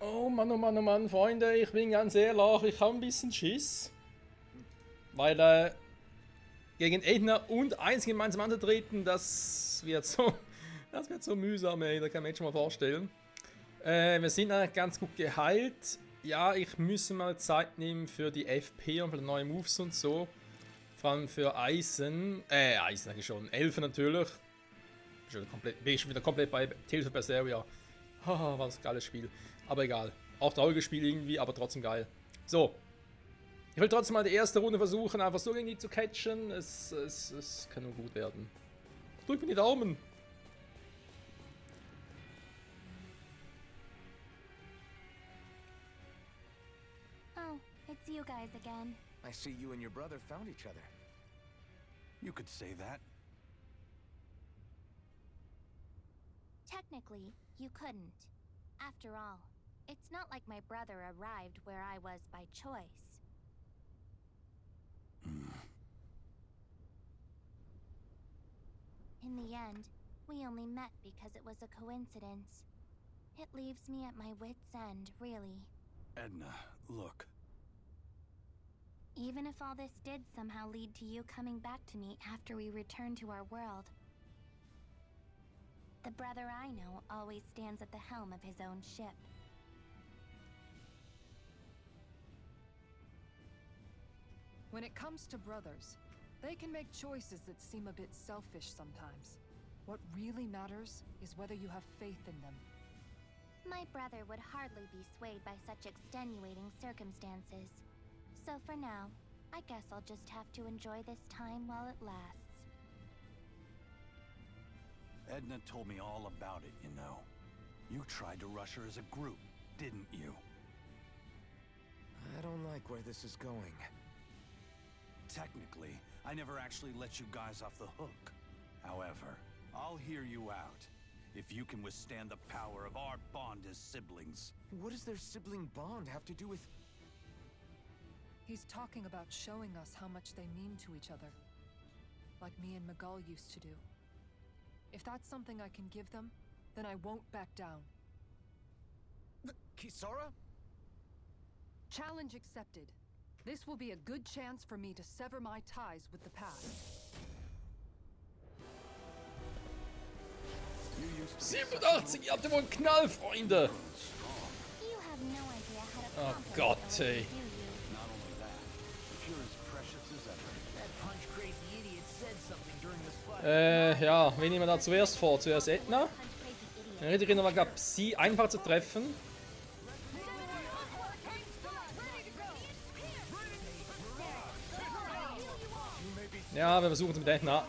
Oh Mann, Freunde, ich bin ganz ehrlich, ich habe ein bisschen Schiss. Weil gegen Edna und eins gemeinsam anzutreten, das wird so mühsam, ey, das kann man jetzt schon mal vorstellen. Wir sind eigentlich ganz gut geheilt. Ja, ich muss mal Zeit nehmen für die FP und für die neuen Moves und so. Vor allem für Eisen eigentlich schon. Elfen natürlich. Bin ich schon wieder komplett bei Tales of Berseria. Haha, was ein geiles Spiel. Aber egal. Auch trauriges Spiel irgendwie, aber trotzdem geil. So. Ich will trotzdem mal die erste Runde versuchen, einfach so gegen die zu catchen. Es kann nur gut werden. Drück mir die Daumen. Oh, it's you guys again. I see you and your brother found each other. You could say that. Technically, you couldn't. After all, it's not like my brother arrived where I was by choice. In the end, we only met because it was a coincidence. It leaves me at my wit's end, really. Edna, look. Even if all this did somehow lead to you coming back to me after we return to our world, the brother I know always stands at the helm of his own ship. When it comes to brothers, they can make choices that seem a bit selfish sometimes. What really matters is whether you have faith in them. My brother would hardly be swayed by such extenuating circumstances. So for now, I guess I'll just have to enjoy this time while it lasts. Edna told me all about it, you know. You tried to rush her as a group, didn't you? I don't like where this is going. Technically, I never actually let you guys off the hook. However, I'll hear you out. If you can withstand the power of our bond as siblings. What does their sibling bond have to do with... He's talking about showing us how much they mean to each other. Like me and Miguel used to do. If that's something I can give them, then I won't back down. Kisara? Challenge accepted. This will be a good chance for me to sever my ties with the past. 87, ihr habt ja wohl einen Knall, Freunde. You have no idea how to Oh conquer Gott, each other, ey. do you? Not only that, but you're as precious as ever. That punch-crazy idiot said something during this fight. Ja, wen nehmen wir da zuerst vor? Zuerst Edna. Punch crazy idiot. Dann hätte ich noch mal sie einfach zu treffen. Ja, wir versuchen es mit Edna.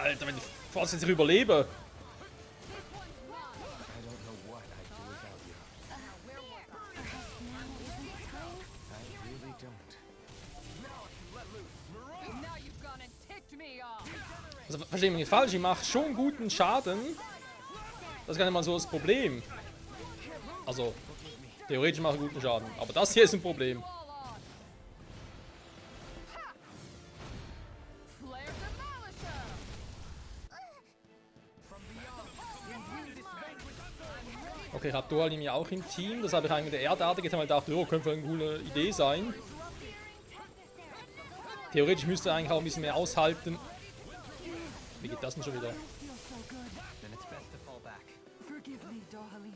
Alter, wenn ich fast jetzt überlebe. I don't know what I'd do without you. I really don't. Now you've gone and ticked me off. Also verstehe mich nicht falsch, ich mache schon guten Schaden. Das ist gar nicht mal so das Problem. Also, theoretisch mache ich guten Schaden. Aber das hier ist ein Problem. Flare Demolisher! Okay, ich habe Dualim ja auch im Team. Das habe ich eigentlich der Erdartige getan, weil ich dachte, oh, könnte eine coole Idee sein. Theoretisch müsste er eigentlich auch ein bisschen mehr aushalten. Wie geht das denn schon wieder? Then it's best to fall back. Forgive me, Dohalim.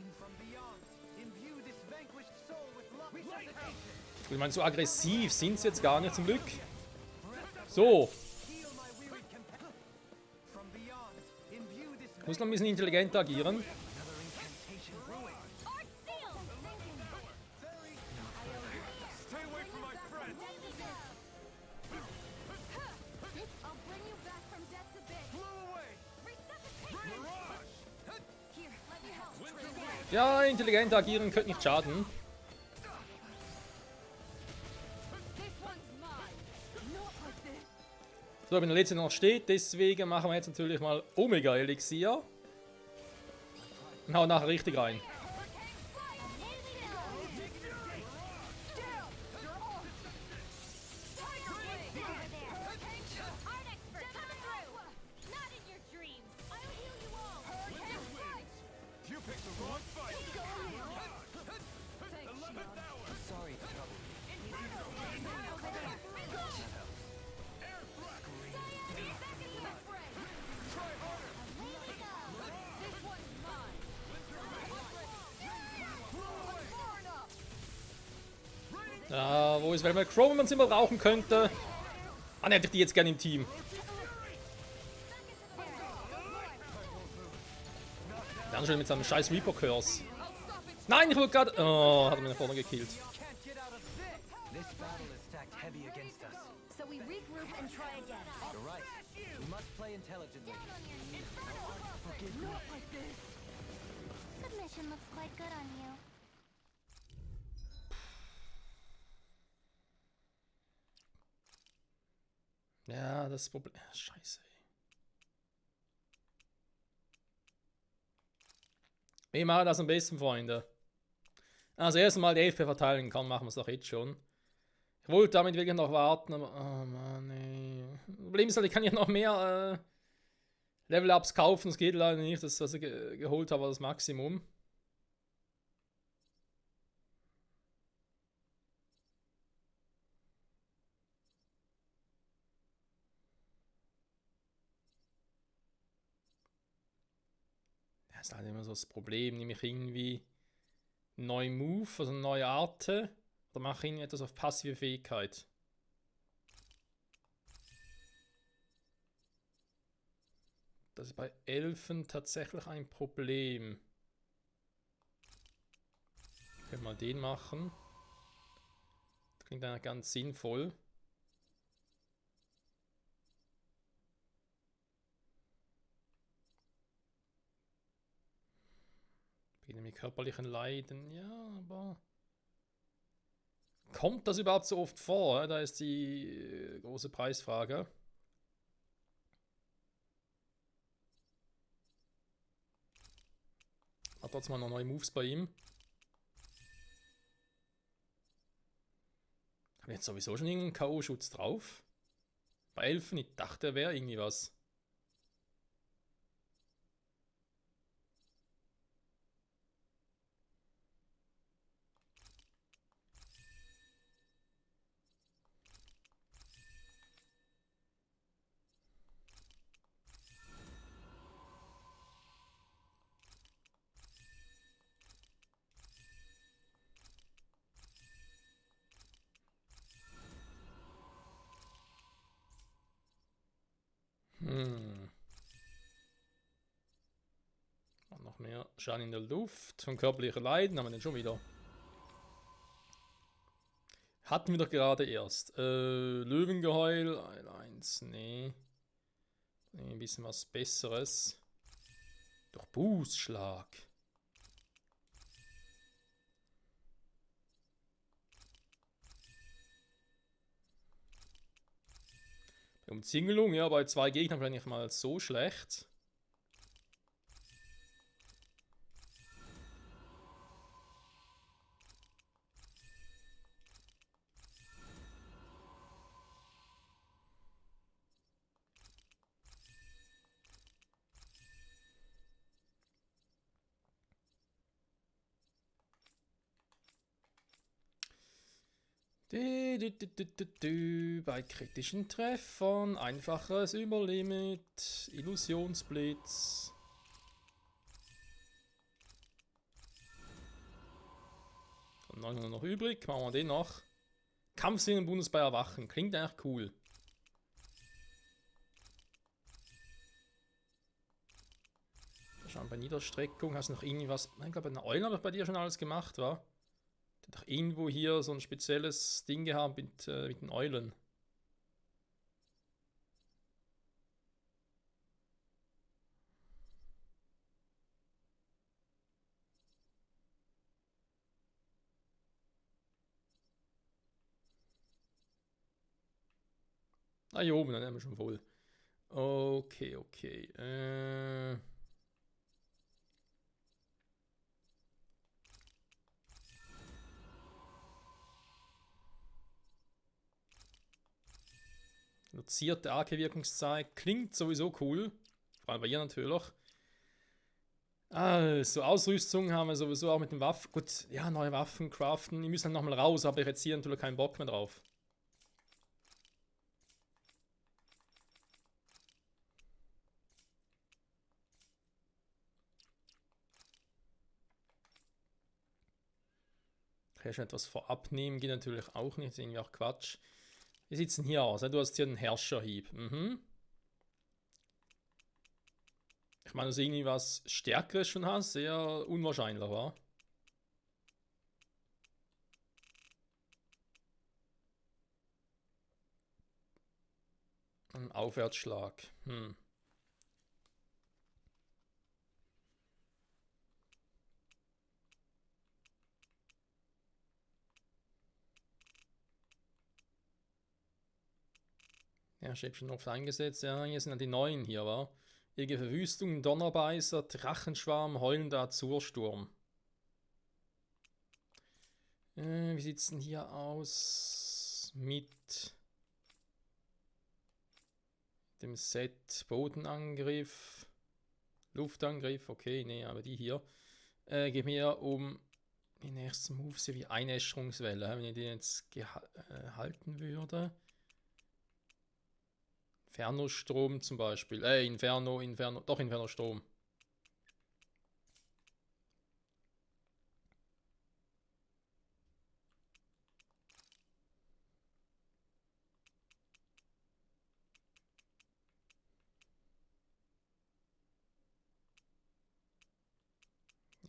Ich meine, so aggressiv sind sie jetzt gar nicht zum Glück. So. Ich muss noch ein bisschen intelligenter agieren. I'll bring you back from death's abyss. Here, let me help. Ja, intelligenter agieren könnte nicht schaden. So, wenn der letzte noch steht, deswegen machen wir jetzt natürlich mal Omega-Elixier. Und hauen nachher richtig rein. Ja, wo ist, wenn man Chrome, wenn man sie mal brauchen könnte? Ah, ne, hätte ich die jetzt gerne im Team. Dann schon mit seinem scheiß Reaper Curse. Nein, ich wollte gerade. Oh, hat er mich nach vorne gekillt. Can't get out of this. This battle is stacked heavy against us. So we regroup and try again. You're right. We must play intelligently. Not like this. Submission looks quite good on you. Ja, das Problem. Scheiße. Wie machen wir das am besten, Freunde? Also erstmal die FP verteilen kann, machen wir es doch jetzt schon. Ich wollte damit wirklich noch warten, aber... Oh Mann, ey. Problem ist halt, ich kann ja noch mehr Level-Ups kaufen. Es geht leider nicht. Das, was ich geholt habe, war das Maximum. Das ist halt immer so das Problem. Nehme ich irgendwie einen neuen Move, also eine neue Art, oder mache ich irgendwie etwas auf passive Fähigkeit? Das ist bei Elfen tatsächlich ein Problem. Ich will mal den machen. Das klingt eigentlich ganz sinnvoll. Beginne mit körperlichen Leiden. Ja, aber... Kommt das überhaupt so oft vor? Da ist die große Preisfrage. Hat trotzdem mal noch neue Moves bei ihm. Haben wir jetzt sowieso schon irgendeinen K.O.-Schutz drauf? Bei Elfen, ich dachte, er wäre irgendwie was. Noch mehr Schaden in der Luft. Von körperlichen Leiden haben wir den schon wieder. Hatten wir doch gerade erst. Löwengeheul. 1, nee. Ein bisschen was Besseres. Doch Boostschlag. Umzingelung, ja, bei 2 Gegnern vielleicht nicht mal so schlecht. Bei kritischen Treffern, einfaches Überlimit, Illusionsblitz. Und 900 noch übrig, machen wir den noch. Kampfsinn im Bundes bei Erwachen, klingt eigentlich cool. Schauen bei Niederstreckung, hast du noch irgendwas? Ich glaube, bei einer Eule habe ich bei dir schon alles gemacht, wa? Doch irgendwo hier so ein spezielles Ding gehabt mit den Eulen. Ah, hier oben, dann haben wir schon voll. Okay, okay. Reduzierte AK-Wirkungszeit klingt sowieso cool. Vor allem bei ihr natürlich. Also, Ausrüstung haben wir sowieso auch mit den Waffen. Gut, ja, neue Waffen craften. Die müssen dann nochmal raus, aber ich jetzt hier natürlich keinen Bock mehr drauf. Kann ich schon etwas vorab nehmen, geht natürlich auch nicht, das ist irgendwie auch Quatsch. Wie sieht es denn hier aus? Du hast hier einen Herrscherhieb. Mhm. Ich meine, dass du irgendwie was Stärkeres schon hast, sehr unwahrscheinlich, war. Ein Aufwärtsschlag. Ja, ich habe schon oft eingesetzt. Ja, hier sind ja die neuen hier, wa? Ewige Verwüstung, Donnerbeißer, Drachenschwarm, heulender Azursturm. Wie sieht es denn hier aus mit dem Set Bodenangriff, Luftangriff? Okay, nee, aber die hier. Geht mir um die nächsten Moves hier wie Einäscherungswelle, wenn ich die jetzt halten würde. Inferno-Strom zum Beispiel. Inferno-Strom.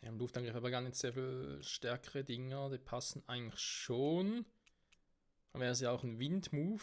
Ja, im Luftangriff aber gar nicht sehr viel stärkere Dinger. Die passen eigentlich schon. Dann wäre es ja auch ein Wind-Move.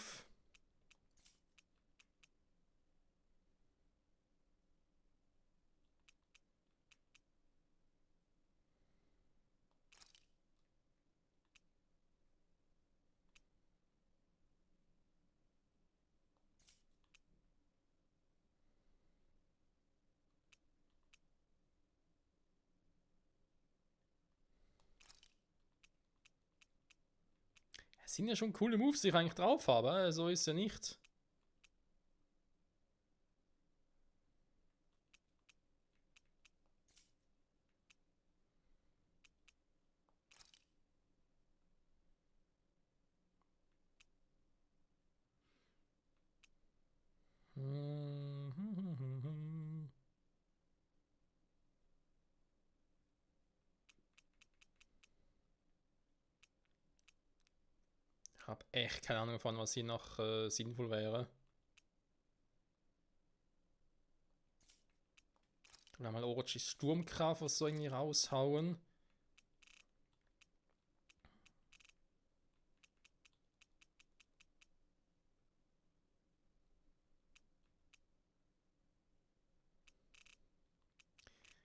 Es sind ja schon coole Moves, die ich eigentlich drauf habe. So ist ja nicht. Ich habe echt keine Ahnung davon, was hier noch sinnvoll wäre. Dann mal Orachis Sturmkraft, was soll irgendwie raushauen.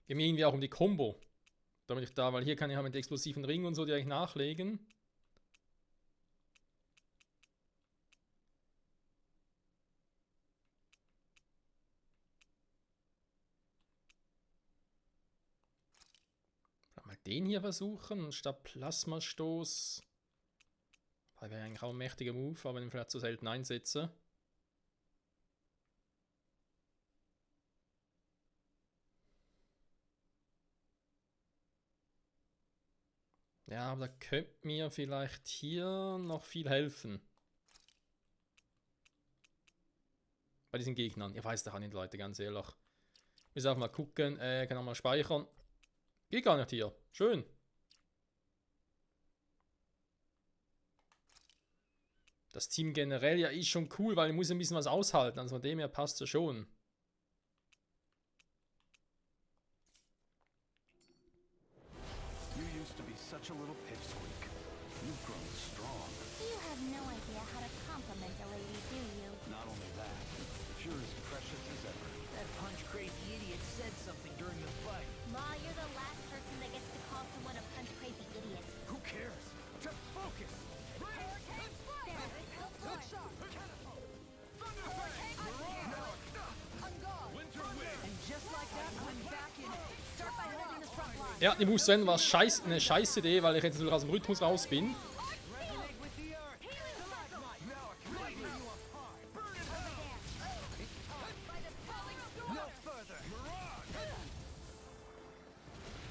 Geht mir irgendwie auch um die Combo. Damit ich da, weil hier kann ich halt mit explosiven Ringen und so die eigentlich nachlegen. Mal den hier versuchen, statt Plasmastoß. Das wäre eigentlich auch ein mächtiger Move, aber den vielleicht zu selten einsetze. Ja, aber da könnte mir vielleicht hier noch viel helfen. Bei diesen Gegnern. Ich weiß doch auch nicht, Leute, ganz ehrlich. Ich muss auch mal gucken, kann auch mal speichern. Geht gar nicht hier. Schön. Das Team generell ja ist schon cool, weil ich muss ein bisschen was aushalten. Also von dem her passt es schon. You used to be such a little pipsqueak. You've grown strong. You have no idea how to compliment a lady, do you? Not only that, but you're as precious as ever. That punch-crazy idiot said something during the fight. Ma, you're the last person that gets to call someone a punch-crazy idiot. Who cares? Just focus! And just like that, I'm back in it. Start by holding the front line. Ja, die Moves war eine scheiß Idee, weil ich jetzt natürlich aus dem Rhythmus raus bin. Resonate with the earth. Now I can lay you apart. No further.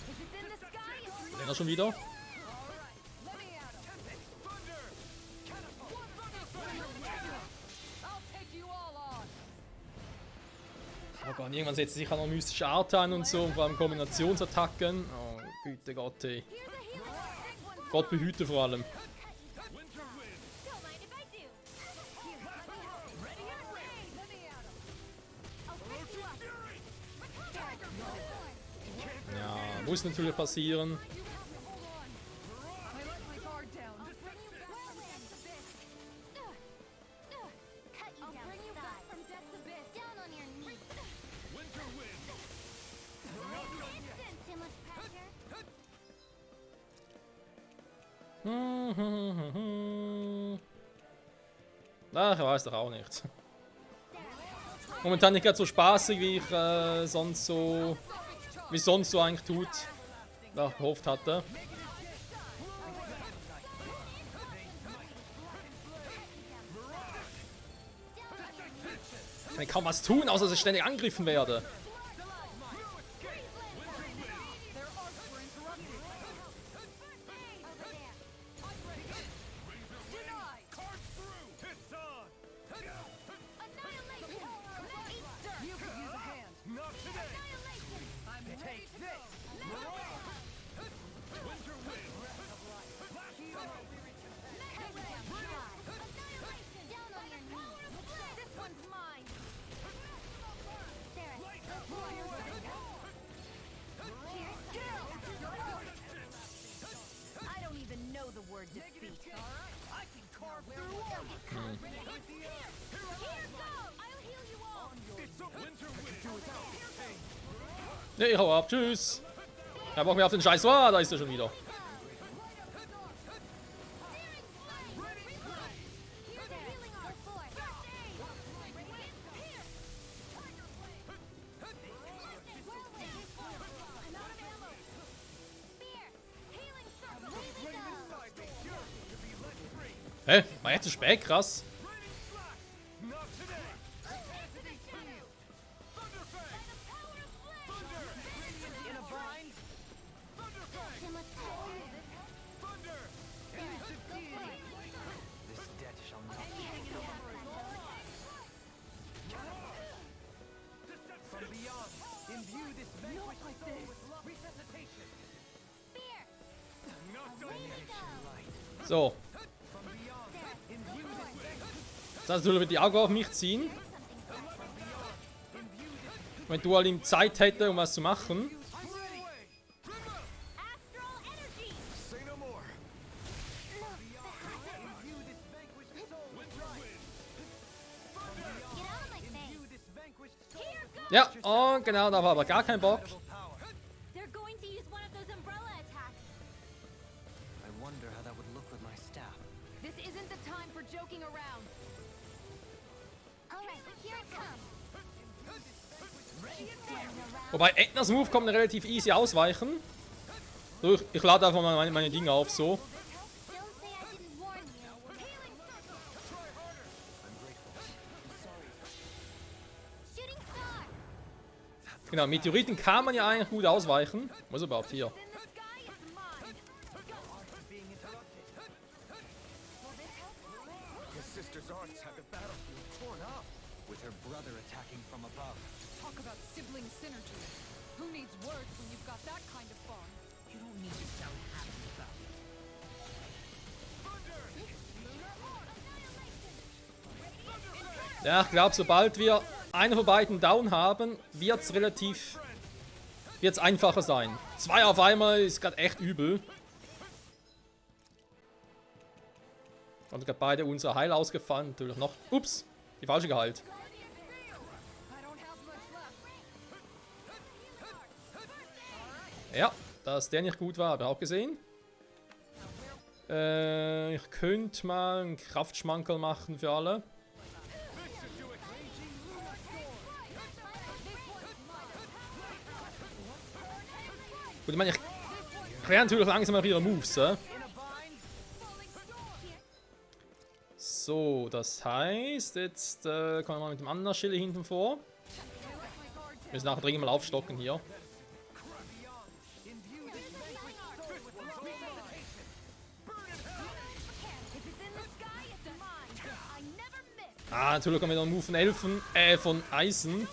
If it's in the sky, it's Länger schon wieder. Let me at him. I'll take you all on. Oh Gott, irgendwann setzt sich auch noch mystische Art an und so, und vor allem Kombinationsattacken. Oh, Güte Gott, ey. here's a healing stick one Gott behüte vor allem. Don't mind if I do. Ja, muss natürlich passieren. I let my guard down. Cut you down to size. From death's abyss. Down on your knees. Winter wind. Too much pressure. Ach, ich weiß doch auch nicht. Momentan nicht gerade so spaßig, wie ich sonst so eigentlich tut. Ja, gehofft hatte. Ich kann kaum was tun, außer dass ich ständig angegriffen werde. It's on. You could use a hand. Not today. I'm ready to go. Winter wind. Down on your knees. This one's mine. Sarah, go for it. I don't even know the word defeat. I can carve through walls. Here goes. I'll heal you all. It's a winter wind. Ne, ich hau ab. Tschüss. Ja, Bock mehr auf den Scheiß. Ah, da ist er schon wieder. Hä? War jetzt zu spät? Krass. Not today. In a bind. Thunder. This debt shall not from beyond. Imbue this vanquished soul with love. Resuscitation. So. From beyond. Imbue this vanquished. Das heißt, du wird die Augen auf mich ziehen. Wenn du ihm Zeit hätte, um was zu machen. Astral energy. Say no more. Imbue this vanquished soul with life. Get out of my face. Imbue this vanquished soul Here with goes. Ja, und genau, da war aber gar kein Bock. power. They're going to use one of those umbrella attacks. I wonder how that would look with my staff. This isn't the time for joking around. All right, here it comes. Wobei Ednas Move kommt relativ easy ausweichen. So, ich lade einfach mal meine Dinge auf, so. Don't say I didn't warn you. Healing circle. Shooting star. Genau, Meteoriten kann man ja eigentlich gut ausweichen. Wo ist er überhaupt hier? In the sky, it's mine. Being interrupted. His sister's arts had the battlefield torn up. With her brother attacking from above. Talk about sibling synergy. Who needs words when you've got that kind of bond? You don't need to sound happy about it. Ja, ich glaube, sobald wir einen von beiden down haben, wird es einfacher sein. 2 auf einmal ist gerade echt übel. Und gerade beide unser Heil ausgefallen. Natürlich noch. Ups, die falsche geheilt. I don't have much left. Ja, dass der nicht gut war, habe ich auch gesehen. Ich könnte mal einen Kraftschmankerl machen für alle. Gut, ich meine, ich kläre natürlich langsam auch ihre Moves. So, das heißt, jetzt kommen wir mal mit dem anderen Schilde hinten vor. Wir müssen nachher dringend mal aufstocken hier. Ah, natürlich kommen wieder ein Move von Elfen, von Eisen.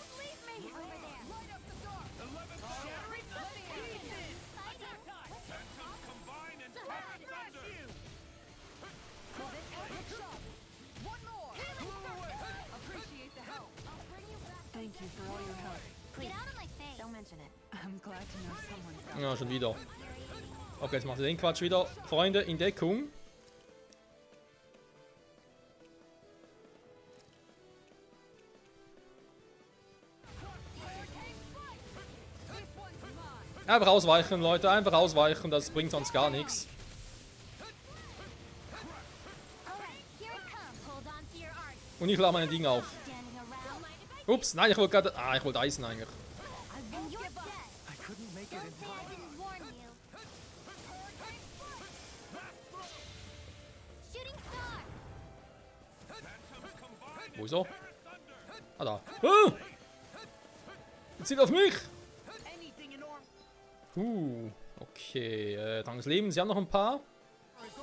Ja, schon wieder. Okay, jetzt macht er den Quatsch wieder. Freunde, in Deckung. Einfach ausweichen, Leute. Einfach ausweichen. Das bringt sonst gar nichts. Und ich lade meine Dinge auf. Ups, nein, ich wollte gerade... Ah, ich wollte Eisen eigentlich. I couldn't make it in time. Wo ist er? Ah, da. Ah! Jetzt zieht auf mich! Okay. Dank des Lebens ja noch ein paar.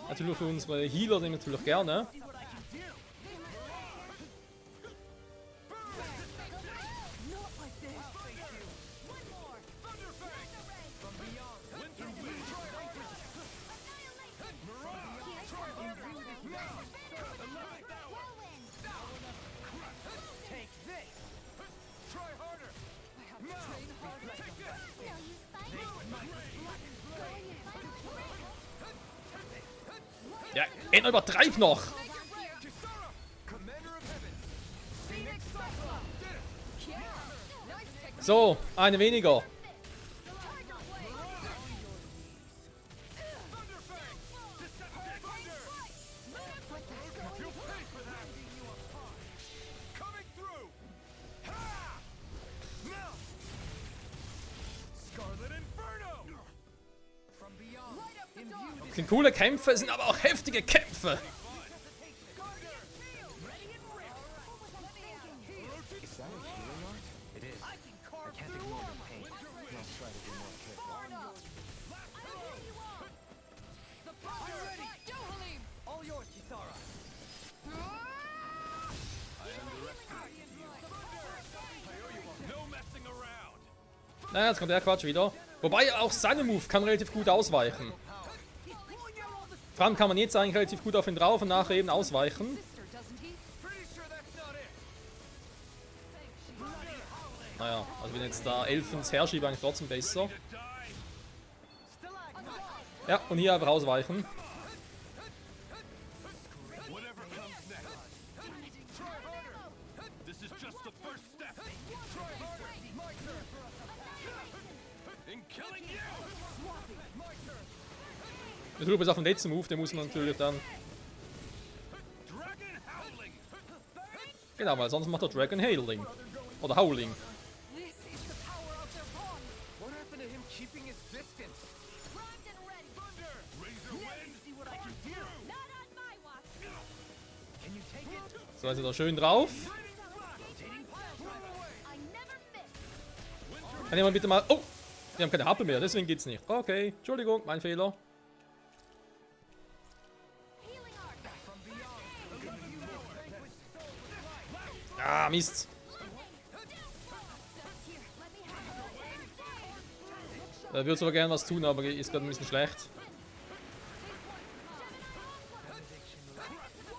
Natürlich für unsere Healer, die natürlich gerne. Ja, er übertreibt noch. So, eine weniger. Das sind coole Kämpfe, sind aber auch heftige Kämpfe. Na, jetzt kommt der Quatsch wieder. Wobei auch seine Move kann relativ gut ausweichen. Vor allem kann man jetzt eigentlich relativ gut auf ihn drauf und nachher eben ausweichen. Naja, also wenn jetzt da Elfens herschiebe, eigentlich trotzdem besser. Ja, und hier einfach ausweichen. Der Typ ist auf den letzten Move, den muss man natürlich dann... Genau, weil sonst macht er Dragon Howling. Oder Howling. What happened to him keeping his distance? Can you take it? So, ist er da schön drauf. Kann jemand bitte mal... Oh! Wir haben keine Happe mehr, deswegen geht's nicht. Okay, Entschuldigung, mein Fehler. Ah, Mist. Er würde zwar gerne was tun, aber ist gerade ein bisschen schlecht.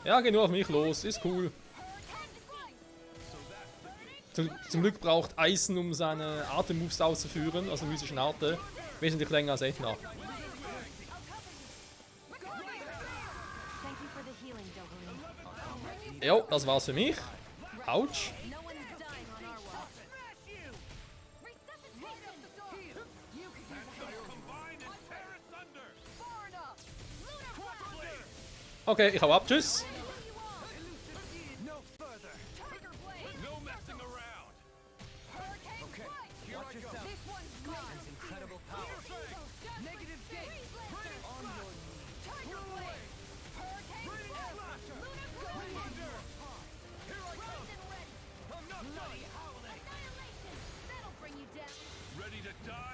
Ja, geh nur auf mich los, ist cool. Zum Glück braucht Eisen, um seine Atemmoves auszuführen, also physischen Arte, wesentlich länger als Ethna. Jo, das war's für mich. Autsch. Okay, ich hau ab. Tschüss.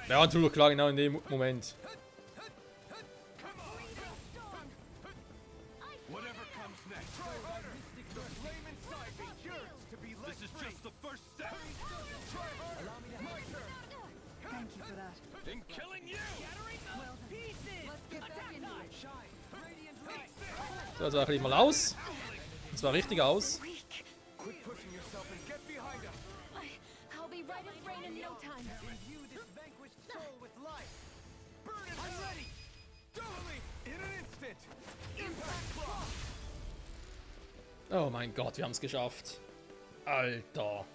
Ja, natürlich, klar, genau in dem Moment. So, jetzt weiche ich mal aus. Und zwar richtig aus. Quit pushing yourself and get behind him. I'll be right as rain in no time. Imbue this vanquished soul with life. I'm ready! Totally! In an instant! Impact Claw! Oh mein Gott, wir haben es geschafft. Alter.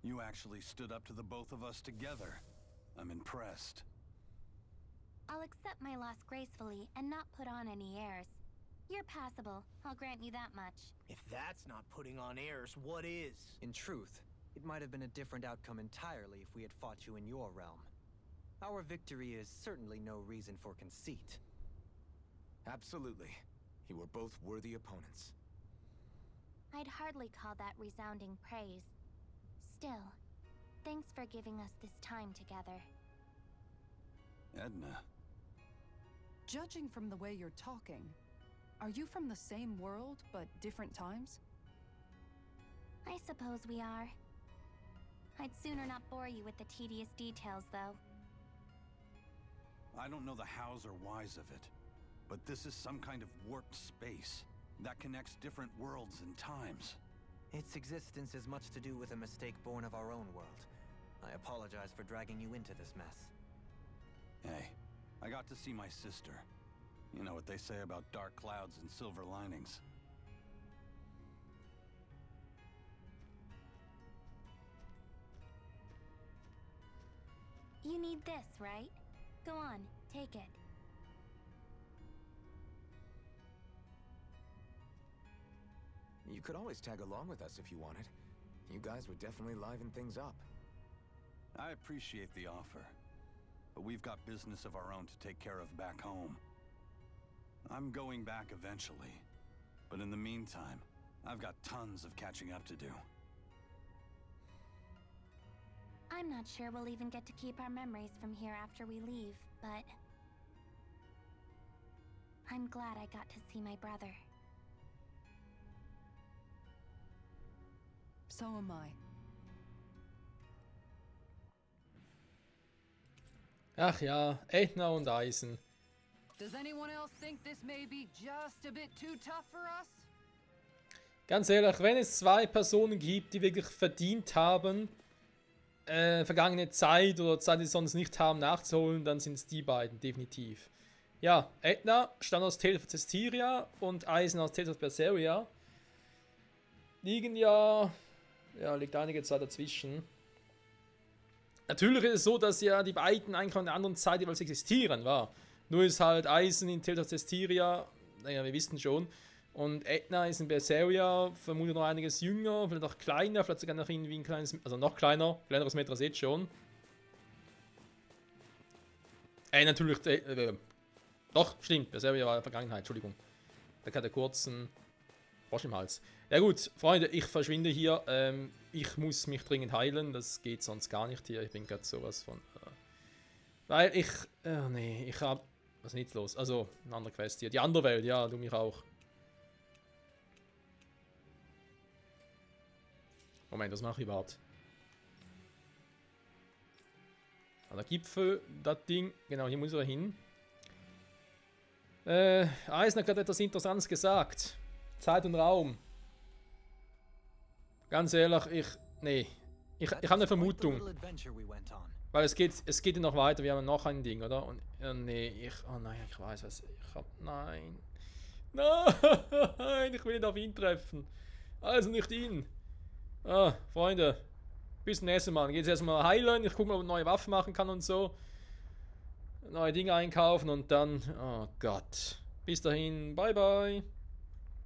You actually stood up to the both of us together. I'm impressed. I'll accept my loss gracefully and not put on any airs. You're passable, I'll grant you that much. If that's not putting on airs, what is? In truth, it might have been a different outcome entirely if we had fought you in your realm. Our victory is certainly no reason for conceit. Absolutely. You were both worthy opponents. I'd hardly call that resounding praise. Still, thanks for giving us this time together. Edna. Judging from the way you're talking, are you from the same world, but different times? I suppose we are. I'd sooner not bore you with the tedious details, though. I don't know the hows or whys of it, but this is some kind of warped space that connects different worlds and times. Its existence has much to do with a mistake born of our own world. I apologize for dragging you into this mess. Hey, I got to see my sister. You know what they say about dark clouds and silver linings. You need this, right? Go on, take it. You could always tag along with us if you wanted. You guys would definitely liven things up. I appreciate the offer, but we've got business of our own to take care of back home. I'm going back eventually, but in the meantime, I've got tons of catching up to do. I'm not sure we'll even get to keep our memories from here after we leave, but I'm glad I got to see my brother. So am I. Ach ja, Edna und Eisen. Does anyone else think this may be just a bit too tough for us? Ganz ehrlich, wenn es zwei Personen gibt, die wirklich verdient haben, vergangene Zeit oder Zeit, die sie sonst nicht haben, nachzuholen, dann sind es die beiden, definitiv. Ja, Edna stammt aus Tales of Cestiria und Eisen aus Tales of Berseria. Liegt einige Zeit dazwischen. Natürlich ist es so, dass ja die beiden eigentlich an einer anderen Zeit jeweils existieren, war. Nur ist halt Eisen in Tales of Cestiria, naja, wir wissen schon. Und Edna ist in Berseria vermutlich noch einiges jünger, vielleicht noch kleiner, vielleicht sogar noch irgendwie ein kleines, also noch kleineres Metras jetzt schon. Natürlich, doch, stimmt, Berseria war Vergangenheit, Entschuldigung. Da hat er kurzen Frosch im Hals. Ja gut, Freunde, ich verschwinde hier. Ich muss mich dringend heilen, das geht sonst gar nicht hier. Ich bin gerade sowas von... weil ich... nee, ich hab... Was ist jetzt los? Also, eine andere Quest hier. Die andere Welt, ja, du mich auch. Moment, was mache ich überhaupt? Ah, der Gipfel, das Ding. Genau, hier muss er hin. Eisen hat gerade etwas Interessantes gesagt. Zeit und Raum. Ganz ehrlich, ich habe eine Vermutung. Weil es geht ja noch weiter, wir haben noch ein Ding, oder? Und oh nein, ich weiß was. Nein, ich will nicht auf ihn treffen. Also nicht ihn. Ah, Freunde, bis zum nächsten Mal. Dann geht es erstmal heilen, ich gucke mal, ob ich neue Waffen machen kann und so. Neue Dinge einkaufen und dann, oh Gott. Bis dahin, bye bye.